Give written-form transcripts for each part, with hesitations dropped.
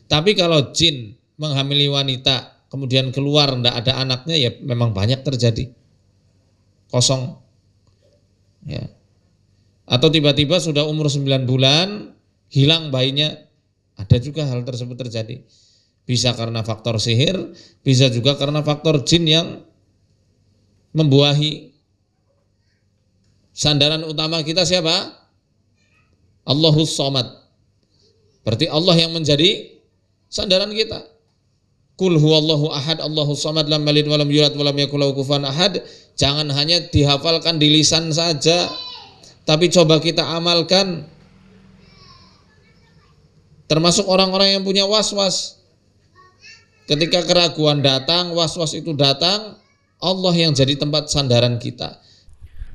Tapi kalau jin menghamili wanita kemudian keluar tidak ada anaknya, ya memang banyak terjadi. Kosong. Ya. Atau tiba-tiba sudah umur 9 bulan hilang bayinya, ada juga hal tersebut terjadi. Bisa karena faktor sihir, bisa juga karena faktor jin yang membuahi. Sandaran utama kita siapa? Allahus Somad. Berarti Allah yang menjadi sandaran kita. Qul huwallahu ahad, Allahus Somad, lam yalid walam yulad walam yakul lahu kufuwan ahad. Jangan hanya dihafalkan di lisan saja, tapi coba kita amalkan. Termasuk orang-orang yang punya was-was. Ketika keraguan datang, was-was itu datang, Allah yang jadi tempat sandaran kita.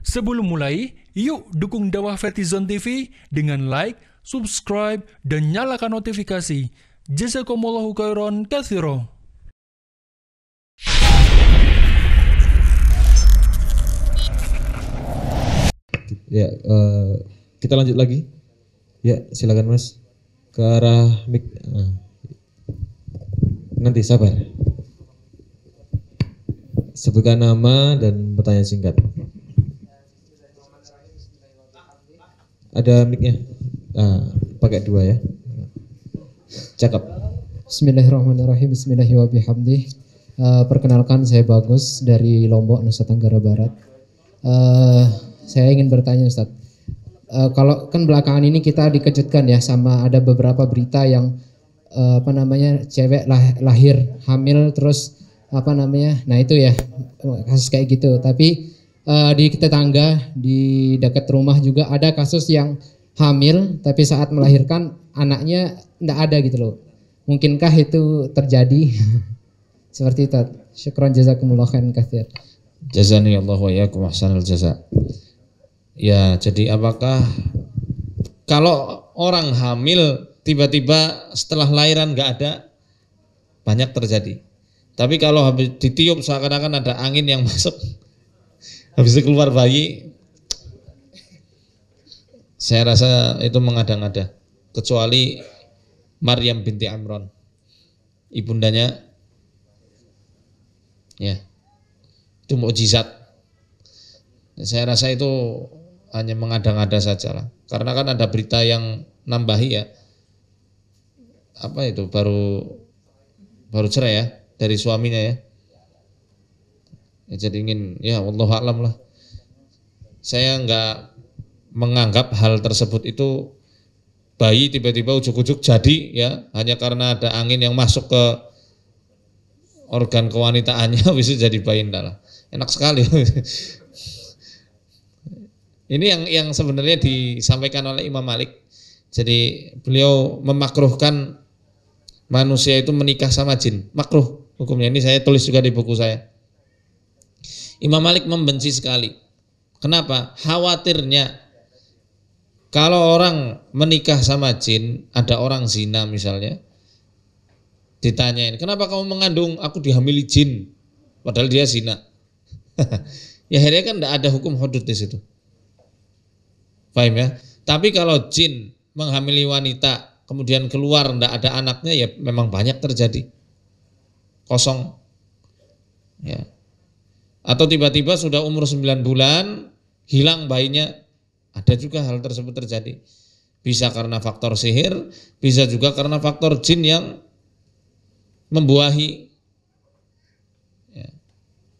Sebelum mulai, yuk dukung dakwah Vertizon TV dengan like, subscribe, dan nyalakan notifikasi. Jazakumullahu khairan katsira. Ya, kita lanjut lagi. Ya, silakan Mas. Ke arah mic. Nanti sabar. Sebutkan nama dan pertanyaan singkat. Ada mic-nya. Pakai 2 ya. Cakep. Bismillahirrahmanirrahim. Bismillahirrahmanirrahim. Perkenalkan, saya Bagus dari Lombok, Nusa Tenggara Barat. Saya ingin bertanya Ustaz, kalau kan belakangan ini kita dikejutkan ya sama ada beberapa berita yang cewek lahir hamil terus nah itu ya kasus kayak gitu. Tapi di tetangga di dekat rumah juga ada kasus yang hamil tapi saat melahirkan anaknya enggak ada gitu loh. Mungkinkah itu terjadi? Seperti itu. Syukran jazakumullah khairan katsir. Jazani Allah wa iyyakum ahsanal jaza. Ya, jadi apakah kalau orang hamil tiba-tiba setelah lahiran enggak ada? Banyak terjadi. Tapi kalau habis ditiup seakan-akan ada angin yang masuk, habis itu keluar bayi, saya rasa itu mengada-ngada. Kecuali Maryam binti Imran, ibundanya, ya, itu mukjizat. Saya rasa itu hanya mengada-ngada saja lah. Karena kan ada berita yang nambahi ya, apa itu baru cerai ya dari suaminya ya. Jadi ingin ya wallahu a'lam lah. Saya enggak menganggap hal tersebut itu bayi tiba-tiba ujuk-ujuk jadi ya hanya karena ada angin yang masuk ke organ kewanitaannya bisa jadi bayi, enggak lah. Enak sekali. Ini yang sebenarnya disampaikan oleh Imam Malik. Jadi beliau memakruhkan manusia itu menikah sama jin. Makruh hukumnya. Ini saya tulis juga di buku saya. Imam Malik membenci sekali. Kenapa? Khawatirnya kalau orang menikah sama jin, ada orang zina misalnya, ditanyain, kenapa kamu mengandung? Aku dihamili jin. Padahal dia zina. Ya akhirnya kan tidak ada hukum hudud di situ. Paham ya? Tapi kalau jin menghamili wanita kemudian keluar tidak ada anaknya, ya memang banyak terjadi. Kosong. Ya. Atau tiba-tiba sudah umur 9 bulan hilang bayinya, ada juga hal tersebut terjadi. Bisa karena faktor sihir, bisa juga karena faktor jin yang membuahi ya,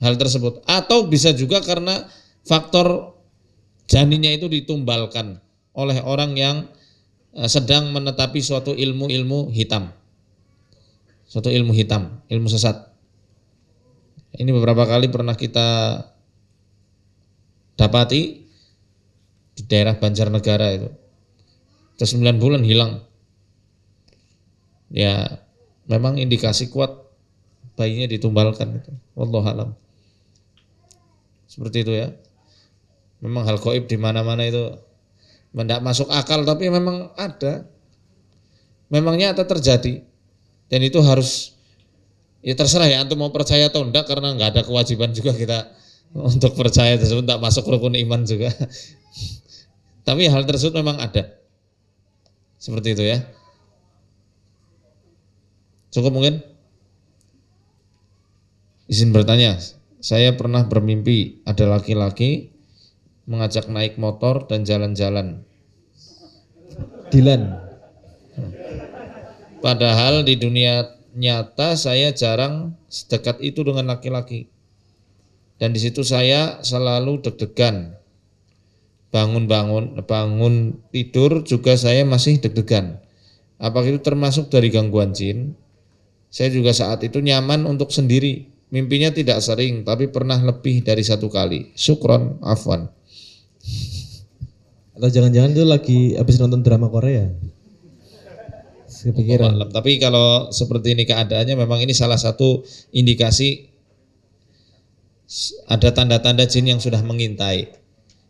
hal tersebut. Atau bisa juga karena faktor janinnya itu ditumbalkan oleh orang yang sedang menetapi suatu ilmu hitam. Suatu ilmu hitam, ilmu sesat. Ini beberapa kali pernah kita dapati di daerah Banjarnegara itu. Terus 9 bulan hilang. Ya, memang indikasi kuat bayinya ditumbalkan itu. Wallahu a'lam. Seperti itu ya. Memang hal gaib di mana-mana itu tidak masuk akal, tapi memang ada. Memang nyata terjadi. Dan itu harus, ya terserah ya antum mau percaya atau enggak, karena enggak ada kewajiban juga kita untuk percaya tersebut, tidak masuk rukun iman juga. Tapi hal tersebut memang ada. Seperti itu ya. Cukup mungkin? Izin bertanya, saya pernah bermimpi ada laki-laki mengajak naik motor dan jalan-jalan. Dilan. Padahal di dunia nyata saya jarang sedekat itu dengan laki-laki. Dan di situ saya selalu deg-degan. Bangun tidur juga saya masih deg-degan. Apakah itu termasuk dari gangguan jin? Saya juga saat itu nyaman untuk sendiri. Mimpinya tidak sering, tapi pernah lebih dari 1 kali. Syukron, afwan. Atau jangan-jangan itu lagi habis nonton drama Korea. Kepikiran. Tapi kalau seperti ini keadaannya, memang ini salah satu indikasi ada tanda-tanda jin yang sudah mengintai.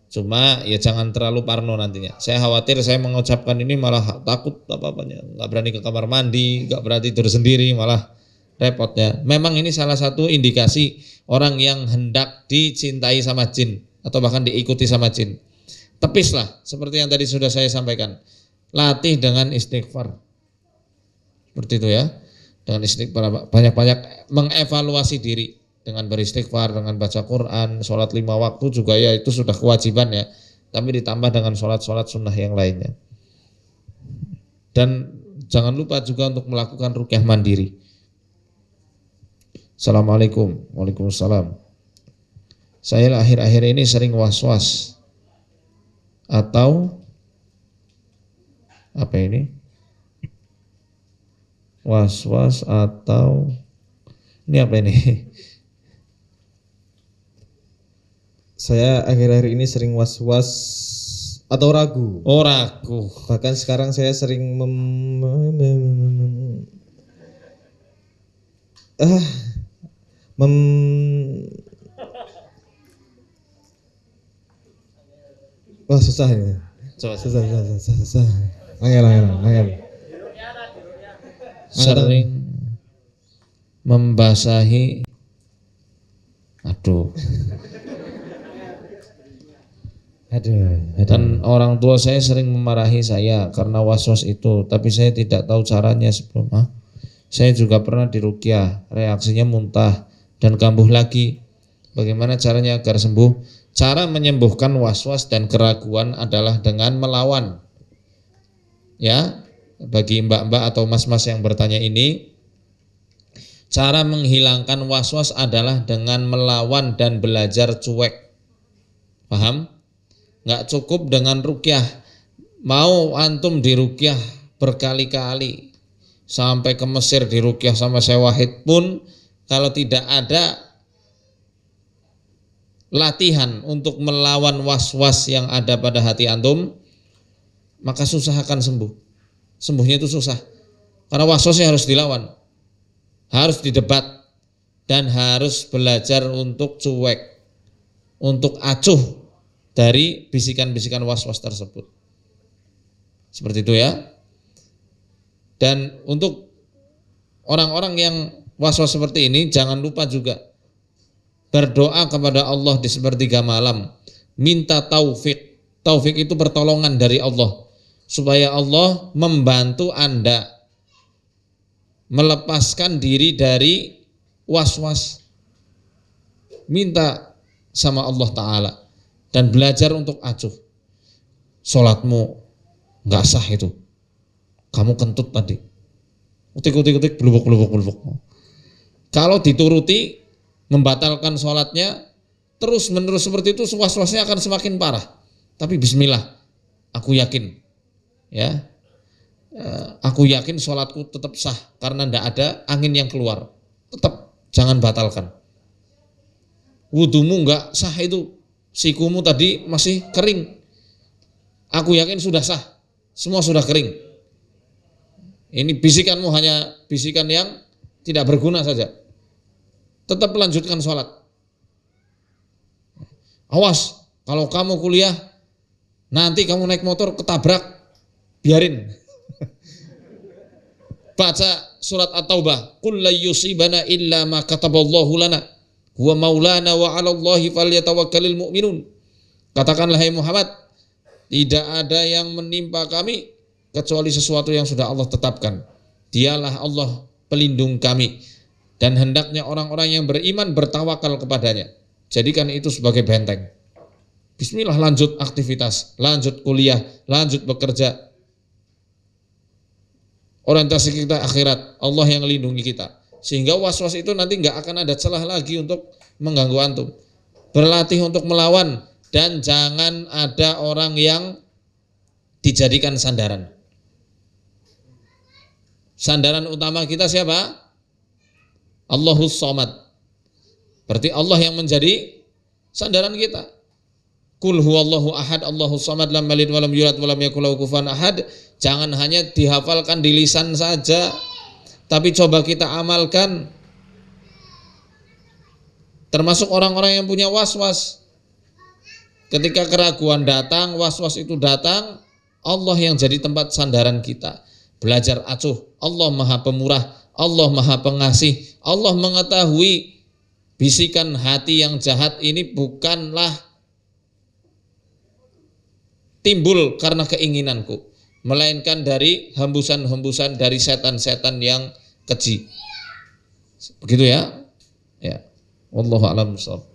Cuma ya jangan terlalu parno nantinya. Saya khawatir saya mengucapkan ini malah takut apa-apanya. Nggak berani ke kamar mandi, nggak berani tidur sendiri, malah repotnya. Memang ini salah satu indikasi orang yang hendak dicintai sama jin atau bahkan diikuti sama jin. Tepislah seperti yang tadi sudah saya sampaikan. Latih dengan istighfar. Seperti itu ya. Dengan istighfar, banyak-banyak mengevaluasi diri dengan beristighfar, dengan baca Quran, sholat 5 waktu juga ya itu sudah kewajiban ya. Tapi ditambah dengan sholat-sholat sunnah yang lainnya. Dan jangan lupa juga untuk melakukan ruqyah mandiri. Assalamualaikum. Waalaikumsalam. Saya akhir-akhir ini sering was-was atau apa ini? Was-was atau ini apa ini? Saya akhir-akhir ini sering was-was atau ragu. Oh, ragu. Bahkan sekarang saya sering wah susah ini. Coba. Susah. Angel. Sering membasahi. Aduh. Dan orang tua saya sering memarahi saya karena was-was itu, tapi saya tidak tahu caranya sebelum. Saya juga pernah diruqyah, reaksinya muntah dan kambuh lagi. Bagaimana caranya agar sembuh? Cara menyembuhkan was-was dan keraguan adalah dengan melawan. Ya, bagi mbak-mbak atau mas-mas yang bertanya ini, cara menghilangkan was-was adalah dengan melawan dan belajar cuek. Paham? Nggak cukup dengan ruqyah. Mau antum diruqyah berkali-kali sampai ke Mesir diruqyah sama Syekh Wahid pun, kalau tidak ada latihan untuk melawan was-was yang ada pada hati antum, maka susah akan sembuh. Sembuhnya itu susah. Karena was-wasnya harus dilawan, harus didebat, dan harus belajar untuk cuek, untuk acuh dari bisikan-bisikan was-was tersebut. Seperti itu ya. Dan untuk orang-orang yang was-was seperti ini, jangan lupa juga berdoa kepada Allah di sepertiga malam, minta taufik. Taufik itu pertolongan dari Allah, supaya Allah membantu Anda melepaskan diri dari was-was. Minta sama Allah Ta'ala dan belajar untuk acuh. Sholatmu nggak sah itu, kamu kentut tadi, utik, belubuk. Kalau dituruti membatalkan sholatnya terus menerus seperti itu, was-wasnya akan semakin parah. Tapi bismillah, aku yakin ya, aku yakin sholatku tetap sah karena tidak ada angin yang keluar. Tetap jangan batalkan. Wudumu nggak sah itu, sikumu tadi masih kering, aku yakin sudah sah, semua sudah kering. Ini bisikanmu hanya bisikan yang tidak berguna saja. Tetap lanjutkan sholat. Awas, kalau kamu kuliah, nanti kamu naik motor ketabrak, biarin. Baca surat At-Taubah, qul la yusibana illa ma kataballahu lana huwa maulana wa 'alallahi falyatawakkalul mu'minun. Katakanlah hai Muhammad, tidak ada yang menimpa kami kecuali sesuatu yang sudah Allah tetapkan. Dialah Allah pelindung kami. Dan hendaknya orang-orang yang beriman bertawakal kepadanya. Jadikan itu sebagai benteng. Bismillah, lanjut aktivitas, lanjut kuliah, lanjut bekerja. Orientasi kita akhirat, Allah yang lindungi kita. Sehingga was-was itu nanti nggak akan ada celah lagi untuk mengganggu antum. Berlatih untuk melawan dan jangan ada orang yang dijadikan sandaran. Sandaran utama kita siapa? Allahus Somad. Berarti Allah yang menjadi sandaran kita. Qul huwallahu ahad, Allahus Somad, lam yalid walam yulad walam yakul lahu kufuwan ahad. Jangan hanya dihafalkan di lisan saja, tapi coba kita amalkan. Termasuk orang-orang yang punya was-was. Ketika keraguan datang, was-was itu datang, Allah yang jadi tempat sandaran kita. Belajar acuh, Allah Maha Pemurah, Allah Maha Pengasih, Allah mengetahui bisikan hati yang jahat ini bukanlah timbul karena keinginanku, melainkan dari hembusan-hembusan dari setan-setan yang keji. Begitu ya? Ya. Wallahu a'lam bishawab.